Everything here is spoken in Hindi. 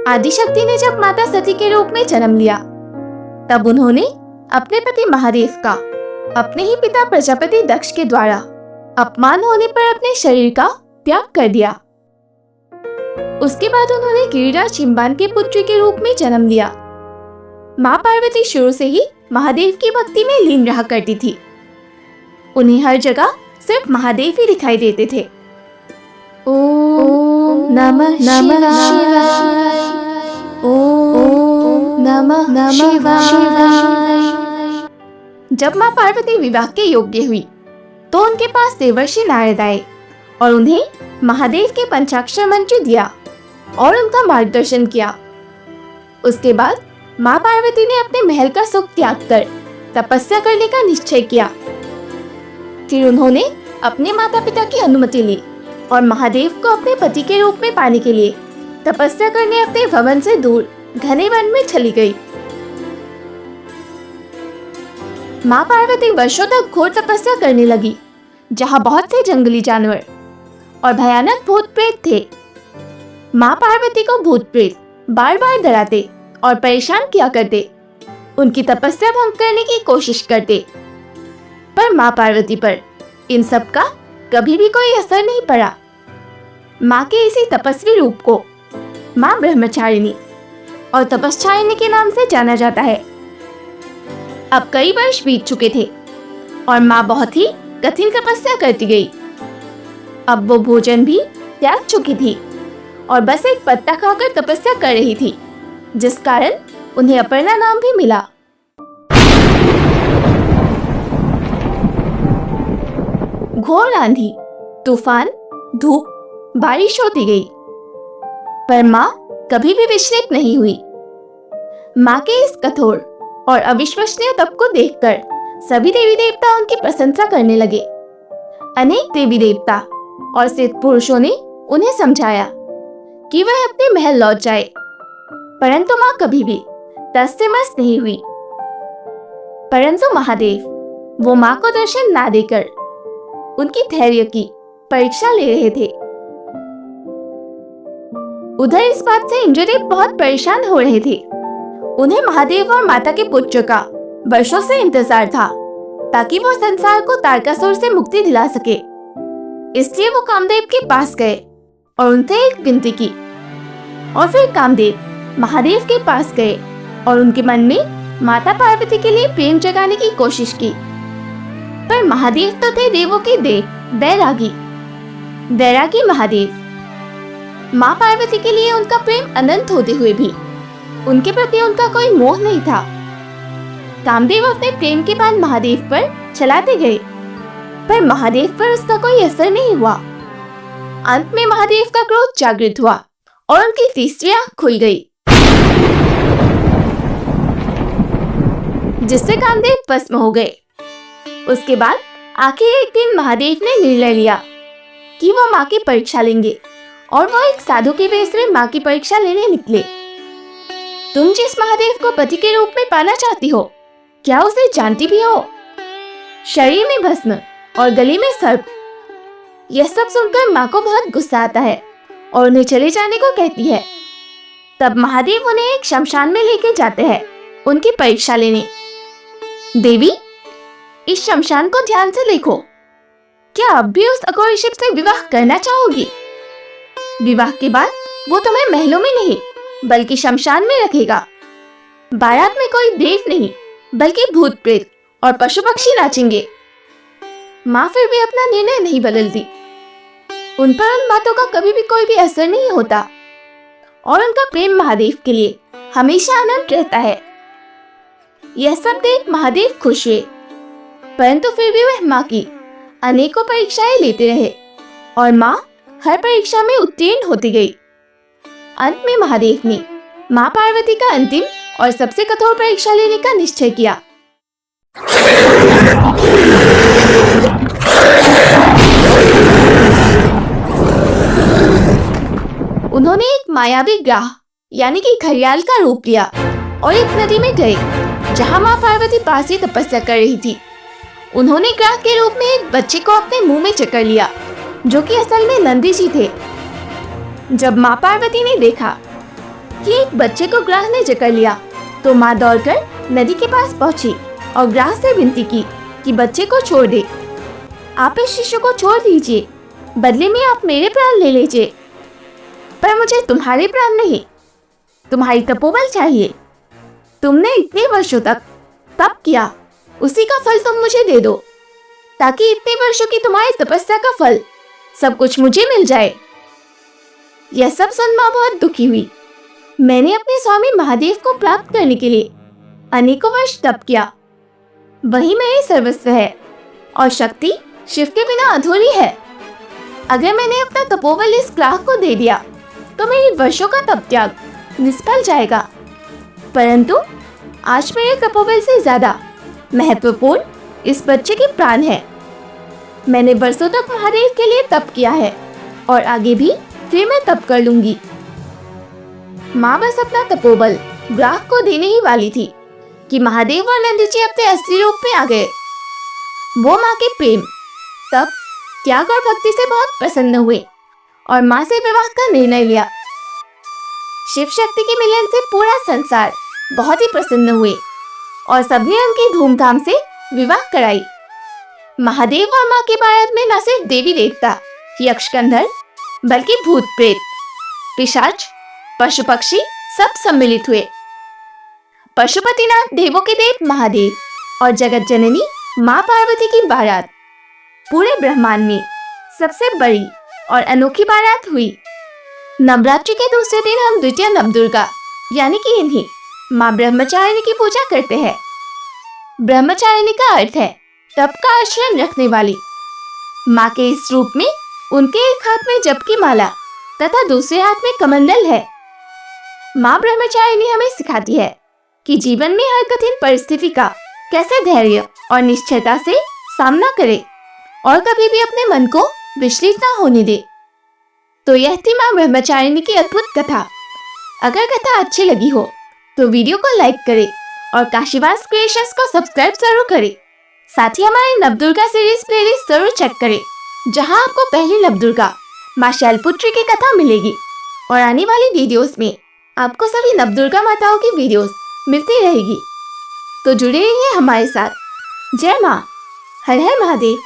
आदिशक्ति ने जब माता सती के रूप में जन्म लिया, तब उन्होंने अपने पति महादेव का अपने ही पिता प्रजापति दक्ष के द्वारा अपमान होने पर अपने शरीर का त्याग कर दिया। उसके बाद उन्होंने गिरिराज चिंबान के पुत्री के रूप में जन्म लिया। माँ पार्वती शुरू से ही महादेव की भक्ति में लीन रहा करती थी। उन्हें हर जगह सिर्फ महादेव ही दिखाई देते थे। ओम नमः शिवाय, ओम नमः शिवाय। जब माँ पार्वती विवाह के योग्य हुई, तो उनके पास देवर्षि नारद आए और उन्हें महादेव के पंचाक्षर मंत्र दिया और उनका मार्गदर्शन किया। उसके बाद माँ पार्वती ने अपने महल का सुख त्याग कर तपस्या करने का निश्चय किया। फिर उन्होंने अपने माता पिता की अनुमति ली और महादेव को अपने पति के रूप में पाने के लिए तपस्या करने अपने भवन से दूर घने वन में चली गई। माँ पार्वती वर्षों तक घोर तपस्या करने लगी, जहाँ बहुत से जंगली जानवर और भयानक भूत प्रेत थे। माँ पार्वती को भूत प्रेत बार बार डराते और परेशान किया करते, उनकी तपस्या भंग करने की कोशिश करते, पर माँ पार्वती पर इन सब का कभी भी कोई असर नहीं पड़ा। माँ के इसी तपस्वी रूप को माँ ब्रह्मचारिणी और तपस्चारिणी के नाम से जाना जाता है। अब कई वर्ष बीत चुके थे और माँ बहुत ही कठिन तपस्या करती गई। अब वो भोजन भी त्याग चुकी थी और बस एक पत्ता खाकर तपस्या कर रही थी, जिस कारण उन्हें अपर्णा नाम भी मिला। घोर आंधी, तूफान, धूप, बारिश होती गई, पर माँ कभी भी विचलित नहीं हुई। माँ के इस कठोर और अविश्वसनीय तप को देखकर सभी देवी देवता उनकी प्रशंसा करने लगे। अनेक देवी देवता और सिद्ध पुरुषों ने उन्हें समझाया कि वह अपने महल लौट जाए, परंतु माँ कभी भी तस से मस नहीं हुई। परंतु महादेव वो माँ को दर्शन ना देकर उनकी धैर्य की परीक्षा ले रहे थे। उधर इस बात से इंद्रदेव बहुत परेशान हो रहे थे। उन्हें महादेव और माता के पुत्र का वर्षों से इंतजार था, ताकि वो संसार को तारकासुर से मुक्ति दिला सके। इसलिए वो कामदेव के पास गए और उनसे एक विनती की, और फिर कामदेव महादेव के पास गए और उनके मन में माता पार्वती के लिए प्रेम जगाने की कोशिश की। पर महादेव तो थे देवों के देव, बैरागी महादेव। माँ पार्वती के लिए उनका प्रेम अनंत होते हुए भी उनके प्रति उनका कोई मोह नहीं था। कामदेव अपने प्रेम के बाण महादेव पर चलाते गए, पर महादेव पर उसका कोई असर नहीं हुआ। अंत में महादेव का क्रोध जागृत हुआ और उनकी तीसरी आंख खुल गई, जिससे कामदेव भस्म हो गए। उसके बाद आखिर एक दिन महादेव ने निर्णय लिया कि वो माँ की परीक्षा लेंगे, और वो एक साधु के वेश में माँ की परीक्षा लेने निकले। तुम जिस महादेव को पति के रूप में पाना चाहती हो, क्या उसे जानती भी हो? शरीर में भस्म और गले में सर्प। यह सब सुनकर माँ को बहुत गुस्सा आता है और उन्हें चले जाने को कहती है। तब महादेव उन्हें एक शमशान में लेके जाते हैं उनकी परीक्षा लेने। देवी, इस शमशान को ध्यान से देखो। क्या अब भी उस अघोर शिव से विवाह करना चाहोगी? विवाह के बाद वो तुम्हें महलों में नहीं बल्कि शमशान में रखेगा। बारात में कोई देव नहीं बल्कि भूत प्रेत और पशु पक्षी नाचेंगे। माँ फिर भी अपना निर्णय नहीं बदलती। उन पर उन बातों का कभी भी कोई भी असर नहीं होता और उनका प्रेम महादेव के लिए हमेशा अनंत रहता है। यह सब देख महादेव खुश हुए, परंतु फिर भी वह माँ की अनेकों परीक्षाएं लेते रहे और माँ हर परीक्षा में उत्तीर्ण होती गई। अंत में महादेव ने माँ पार्वती का अंतिम और सबसे कठोर परीक्षा लेने का निश्चय किया। उन्होंने एक मायावी ग्राह यानी कि घड़ियाल का रूप लिया और एक नदी में गए, जहाँ माँ पार्वती पास ही तपस्या कर रही थी। उन्होंने ग्राह के रूप में एक बच्चे को अपने मुंह में चकर लिया, जो कि असल में नंदी जी थे। जब माँ पार्वती ने देखा कि एक बच्चे को ग्रास ने जकड़ लिया तो माँ दौड़कर नदी के पास पहुंची और ग्रास से विनती की कि बच्चे को छोड़ दे। आप इस शिशु को छोड़ दीजिए, बदले में आप मेरे प्राण ले लीजिए। पर मुझे तुम्हारे प्राण नहीं, तुम्हारी तपोबल चाहिए। तुमने इतने वर्षों तक तप किया, उसी का फल तुम मुझे दे दो, ताकि इतने वर्षों की तुम्हारी तपस्या का फल सब कुछ मुझे मिल जाए। यह सब सुन माँ बहुत दुखी हुई। मैंने अपने स्वामी महादेव को प्राप्त करने के लिए अनेकों वर्ष तप किया। वही मेरी सर्वस्व है और शक्ति शिव के बिना अधूरी है। अगर मैंने अपना तपोबल इस ग्राहक को दे दिया तो मेरी वर्षों का तप त्याग निष्फल जाएगा। परंतु आज मेरे तपोबल से ज्यादा महत्वपूर्ण इस बच्चे के प्राण है। मैंने बरसों तक महादेव के लिए तप किया है और आगे भी फिर मैं तप कर लूंगी। माँ बस अपना तपोबल ग्राहक को देने ही वाली थी कि महादेव और नंदी जी अपने असली रूप में आ गए। वो माँ के प्रेम, तप, त्याग और भक्ति से बहुत प्रसन्न हुए और माँ से विवाह का निर्णय लिया। शिव शक्ति के मिलन से पूरा संसार बहुत ही प्रसन्न हुए और सबने उनकी धूमधाम से विवाह कराई। महादेव और माँ के बारात में न सिर्फ देवी देवता, यक्ष गंधर्व, बल्कि भूत प्रेत, पिशाच, पशु पक्षी सब सम्मिलित हुए। पशुपतिनाथ देवों के देव महादेव और जगत जननी माँ पार्वती की बारात पूरे ब्रह्मांड में सबसे बड़ी और अनोखी बारात हुई। नवरात्रि के दूसरे दिन हम द्वितीय नवदुर्गा यानी कि इन्हीं माँ ब्रह्मचारिणी की पूजा करते हैं। ब्रह्मचारिणी का अर्थ है तप का आश्रय रखने वाली। माँ के इस रूप में उनके एक हाथ में जप की माला तथा दूसरे हाथ में कमंडल है। माँ ब्रह्मचारिणी हमें सिखाती है कि जीवन में हर कठिन परिस्थिति का कैसे धैर्य और निश्चयता से सामना करें और कभी भी अपने मन को विचलित न होने दे। तो यह थी माँ ब्रह्मचारिणी की अद्भुत कथा। अगर कथा अच्छी लगी हो तो वीडियो को लाइक करें और काशीवास क्रिएशंस को सब्सक्राइब जरूर करें। साथ ही हमारी नवदुर्गा सीरीज प्लेलिस्ट जरूर चेक करें, जहां आपको पहली नवदुर्गा माँ शैलपुत्री की कथा मिलेगी और आने वाली वीडियोस में आपको सभी नवदुर्गा माताओं की वीडियोस मिलती रहेगी। तो जुड़े रहिए हमारे साथ। जय माँ, हर हर महादेव।